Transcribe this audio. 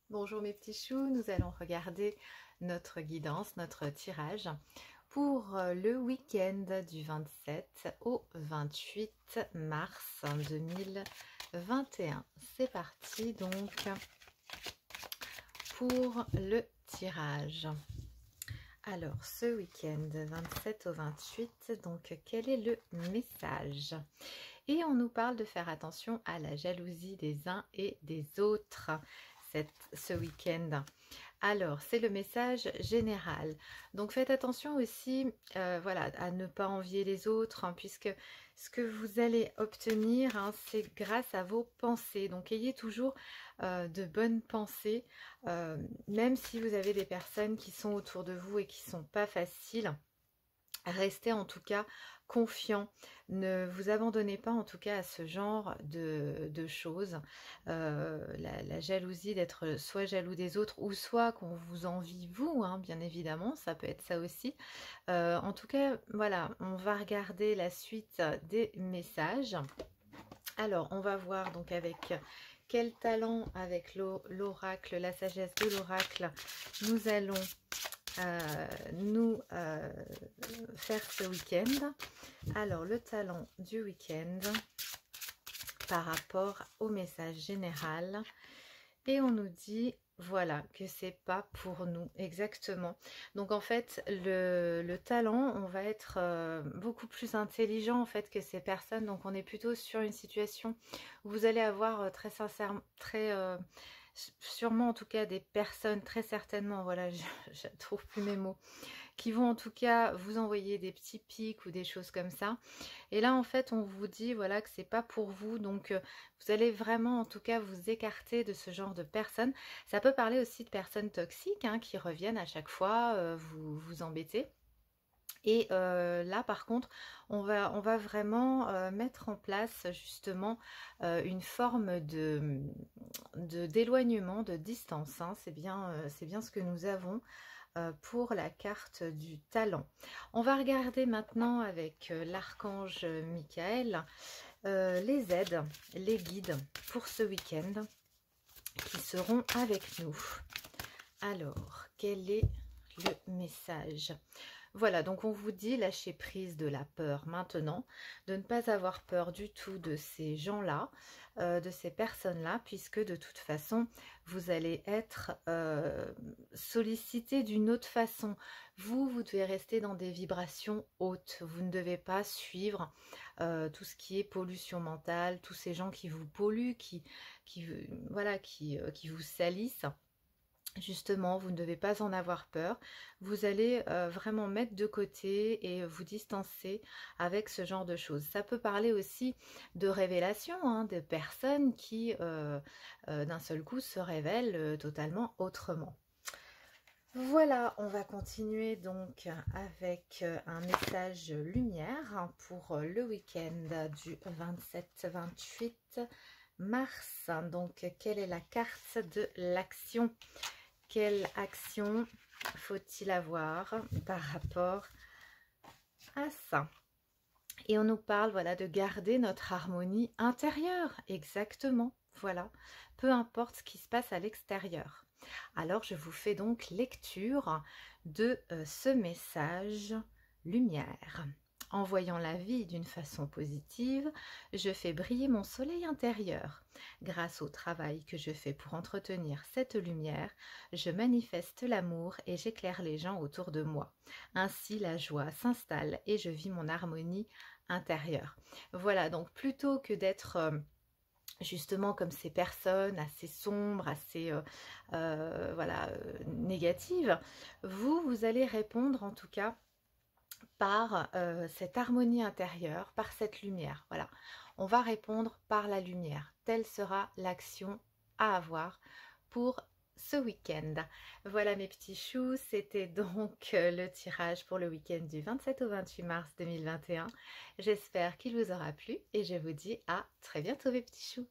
Bonjour mes petits choux, nous allons regarder notre guidance, notre tirage pour le week-end du 27 au 28 mars 2021. C'est parti donc pour le tirage. Alors ce week-end 27 au 28, donc quel est le message? Et on nous parle de faire attention à la jalousie des uns et des autres ce week-end. Alors, c'est le message général. Donc, faites attention aussi voilà, à ne pas envier les autres, hein, puisque ce que vous allez obtenir, hein, c'est grâce à vos pensées. Donc, ayez toujours de bonnes pensées, même si vous avez des personnes qui sont autour de vous et qui ne sont pas faciles. Restez en tout cas confiant, ne vous abandonnez pas en tout cas à ce genre de choses. La jalousie, d'être soit jaloux des autres ou soit qu'on vous envie vous, hein, bien évidemment, ça peut être ça aussi. En tout cas, voilà, on va regarder la suite des messages. Alors, on va voir donc avec quel talent, avec l'oracle, la sagesse de l'oracle, nous allons faire ce week-end. Alors le talent du week-end par rapport au message général, et on nous dit voilà que c'est pas pour nous exactement. Donc en fait le talent, on va être beaucoup plus intelligent en fait que ces personnes. Donc on est plutôt sur une situation où vous allez avoir très sincèrement, sûrement en tout cas des personnes, très certainement, voilà, je trouve plus mes mots, qui vont en tout cas vous envoyer des petits pics ou des choses comme ça. Et là en fait on vous dit voilà que c'est pas pour vous, donc vous allez vraiment en tout cas vous écarter de ce genre de personnes. Ça peut parler aussi de personnes toxiques, hein, qui reviennent à chaque fois vous embêter. Et là par contre on va vraiment mettre en place justement une forme d'éloignement, de distance, hein. C'est bien ce que nous avons pour la carte du talent. On va regarder maintenant avec l'archange Michael les aides, les guides pour ce week-end qui seront avec nous. Alors, quel est le message? Voilà, donc on vous dit lâcher prise de la peur maintenant, de ne pas avoir peur du tout de ces gens-là, de ces personnes-là, puisque de toute façon, vous allez être sollicité d'une autre façon. Vous devez rester dans des vibrations hautes. Vous ne devez pas suivre tout ce qui est pollution mentale, tous ces gens qui vous polluent, voilà, qui vous salissent. Justement, vous ne devez pas en avoir peur. Vous allez vraiment mettre de côté et vous distancer avec ce genre de choses. Ça peut parler aussi de révélation, hein, de personnes qui d'un seul coup se révèlent totalement autrement. Voilà, on va continuer donc avec un message lumière pour le week-end du 27-28 mars. Donc, quelle est la carte de l'action? Quelle action faut-il avoir par rapport à ça? Et on nous parle, voilà, de garder notre harmonie intérieure. Exactement, voilà. Peu importe ce qui se passe à l'extérieur. Alors, je vous fais donc lecture de ce message lumière. En voyant la vie d'une façon positive, je fais briller mon soleil intérieur. Grâce au travail que je fais pour entretenir cette lumière, je manifeste l'amour et j'éclaire les gens autour de moi. Ainsi, la joie s'installe et je vis mon harmonie intérieure. Voilà, donc plutôt que d'être justement comme ces personnes assez sombres, assez voilà, négatives, vous allez répondre en tout cas par cette harmonie intérieure, par cette lumière. Voilà, on va répondre par la lumière. Telle sera l'action à avoir pour ce week-end. Voilà mes petits choux, c'était donc le tirage pour le week-end du 27 au 28 mars 2021. J'espère qu'il vous aura plu et je vous dis à très bientôt mes petits choux.